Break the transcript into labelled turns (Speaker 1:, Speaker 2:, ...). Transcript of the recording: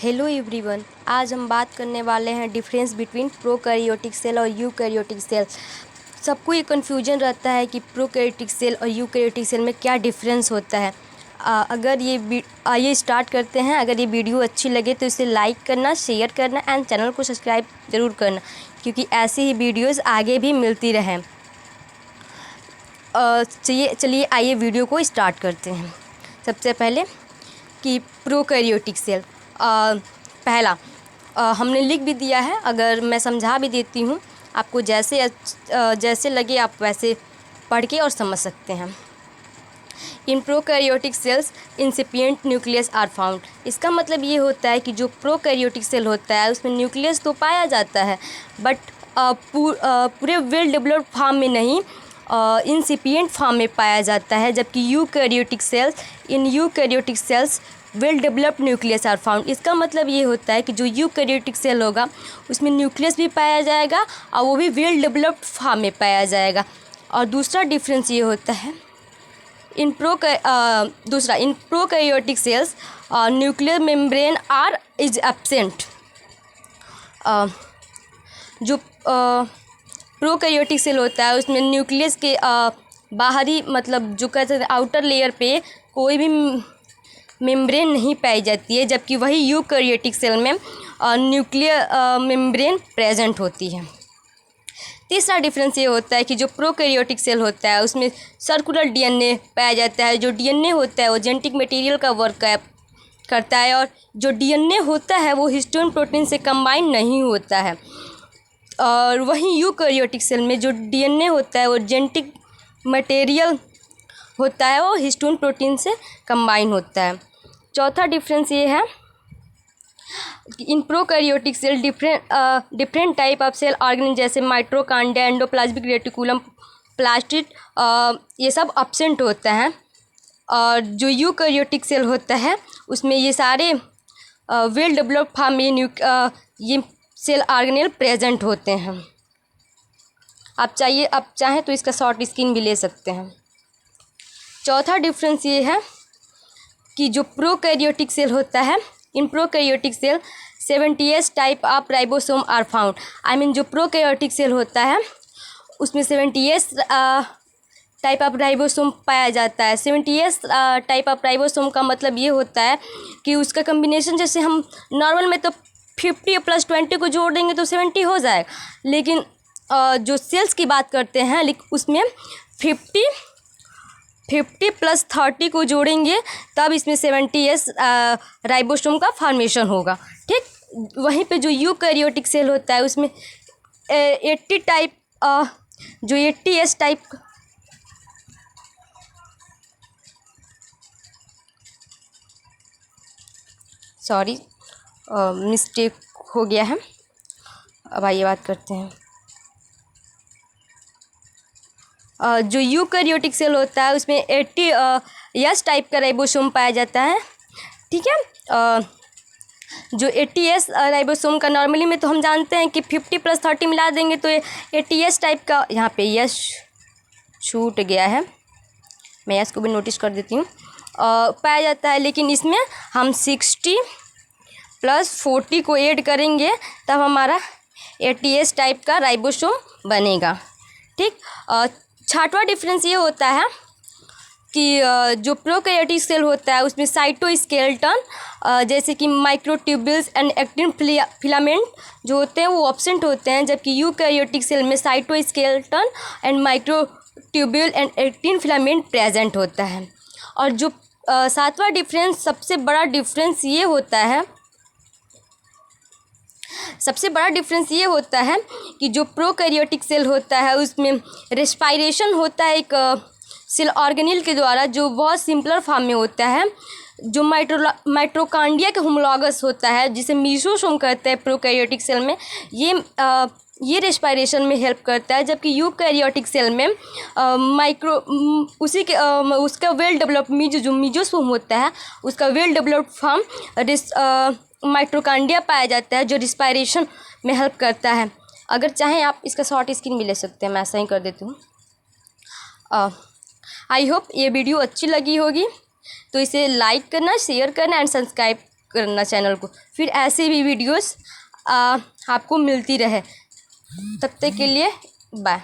Speaker 1: Hello everyone, आज हम बात करने वाले हैं डिफरेंस बिटवीन प्रोकैरियोटिक सेल और यूकैरियोटिक सेल। सबको ये कन्फ्यूजन रहता है कि प्रोकैरियोटिक सेल और यूकैरियोटिक सेल में क्या डिफरेंस होता है। आइए स्टार्ट करते हैं। अगर ये वीडियो अच्छी लगे तो इसे लाइक करना, शेयर करना एंड चैनल को सब्सक्राइब ज़रूर करना, क्योंकि ऐसी ही वीडियोज़ आगे भी मिलती रहें। चलिए आइए वीडियो को स्टार्ट करते हैं। सबसे पहले कि प्रोकैरियोटिक सेल, पहला हमने लिख भी दिया है, अगर मैं समझा भी देती हूँ आपको, जैसे लगे आप वैसे पढ़ के और समझ सकते हैं। In prokaryotic cells incipient nucleus are found. इसका मतलब ये होता है कि जो प्रोकैरियोटिक सेल होता है उसमें न्यूक्लियस तो पाया जाता है, बट पूरे वेल डेवलप्ड फॉर्म में नहीं, इंसिपिएंट फॉर्म में पाया जाता है। जबकि eukaryotic cells well developed nucleus are found. इसका मतलब ये होता है कि जो यूकैरियोटिक सेल होगा उसमें न्यूक्लियस भी पाया जाएगा और वो भी वेल डेवलप्ड फॉर्म में पाया जाएगा। और दूसरा डिफरेंस ये होता है इन prokaryotic sales nuclear membrane is absent. जो प्रोकैरियोटिक सेल होता है उसमें न्यूक्लियस के बाहरी, मतलब जो कहते हैं आउटर लेयर पे कोई भी मेम्ब्रेन नहीं पाई जाती है, जबकि वही यूकैरियोटिक सेल में न्यूक्लियर मेम्ब्रेन प्रेजेंट होती है। तीसरा डिफरेंस ये होता है कि जो प्रोकैरियोटिक सेल होता है उसमें सर्कुलर डीएनए पाया जाता है। जो डीएनए होता है वो जेनेटिक मटेरियल का वर्क करता है, और जो डीएनए होता है वो हिस्टोन प्रोटीन से कंबाइन नहीं होता है। और वहीं यूकैरियोटिक सेल में जो डीएनए होता है वो जेनेटिक मटेरियल होता है, वो हिस्टोन प्रोटीन से कंबाइन होता है। चौथा डिफरेंस ये है कि इन prokaryotic cell different type of cell organ जैसे माइटोकॉन्ड्रिया, एंडोप्लाज्मिक रेटिकुलम, प्लास्टिड, ये सब एब्सेंट होते हैं। और जो यूकैरियोटिक सेल होता है उसमें ये सारे वेल डेवलप्ड फॉर्म में ये सेल ऑर्गेनेल प्रेजेंट होते हैं। आप चाहें तो इसका शॉर्ट स्क्रीन भी ले सकते हैं। चौथा डिफरेंस ये है कि जो प्रोकैरियोटिक सेल होता है, इन prokaryotic cell 78 type of ribosome are found. जो प्रोकैरियोटिक सेल होता है उसमें 78 टाइप ऑफ राइबोसोम पाया जाता है। 78 टाइप ऑफ राइबोसोम का मतलब ये होता है कि उसका कम्बिनेशन, जैसे हम नॉर्मल में तो 50 + 20 को जोड़ देंगे तो 70 हो जाएगा, लेकिन जो सेल्स की बात करते हैं उसमें 50 + 30 को जोड़ेंगे तब इसमें 78 राइबोसोम का फॉर्मेशन होगा। ठीक, वहीं पे जो यूकैरियोटिक सेल होता है उसमें 80 टाइप जो 80S टाइप मिस्टेक हो गया है। अब आइए बात करते हैं। जो यूकैरियोटिक सेल होता है उसमें 80S टाइप का राइबोसोम पाया जाता है। ठीक है, जो 80S राइबोसोम का नॉर्मली में तो हम जानते हैं कि 50 + 30 मिला देंगे तो 80S टाइप का, यहाँ पे यस छूट गया है, मैं यस को भी नोटिस कर देती हूँ, पाया जाता है। लेकिन इसमें हम 60 + 40 को ऐड करेंगे तब हमारा 80S टाइप का राइबोसोम बनेगा। ठीक, छठवां डिफरेंस ये होता है कि जो प्रोकैरियोटिक सेल होता है उसमें साइटोस्केलेटन जैसे कि माइक्रोट्यूब्यूल्स एंड एक्टिन फिलामेंट जो होते हैं वो एब्सेंट होते हैं, जबकि यूकैरियोटिक सेल में cytoskeleton and microtubule and actin filament present होता है। और जो सातवां डिफरेंस, सबसे बड़ा डिफरेंस ये होता है कि जो प्रोकैरियोटिक सेल होता है उसमें रेस्पायरेशन होता है एक सेल ऑर्गेनेल के द्वारा, जो बहुत सिंपलर फॉर्म में होता है। जो माइटोकॉन्ड्रिया के होमोलॉगस होता है जिसे मीसोसोम कहते हैं प्रोकैरियोटिक सेल में, ये रेस्पायरेशन में हेल्प करता है। जबकि यूकैरियोटिक सेल में उसका वेल डेवलप्ड जो मीजोसोम होता है उसका वेल डेवलप्ड फॉर्म माइटोकॉन्ड्रिया पाया जाता है, जो रेस्पायरेशन में हेल्प करता है। अगर चाहें आप इसका शॉर्ट स्क्रीन भी ले सकते हैं, मैं ऐसा ही कर देती हूँ। आई होप ये वीडियो अच्छी लगी होगी, तो इसे लाइक करना, शेयर करना एंड सब्सक्राइब करना चैनल को, फिर ऐसे भी वीडियोस आपको मिलती रहे। तब तक के लिए बाय।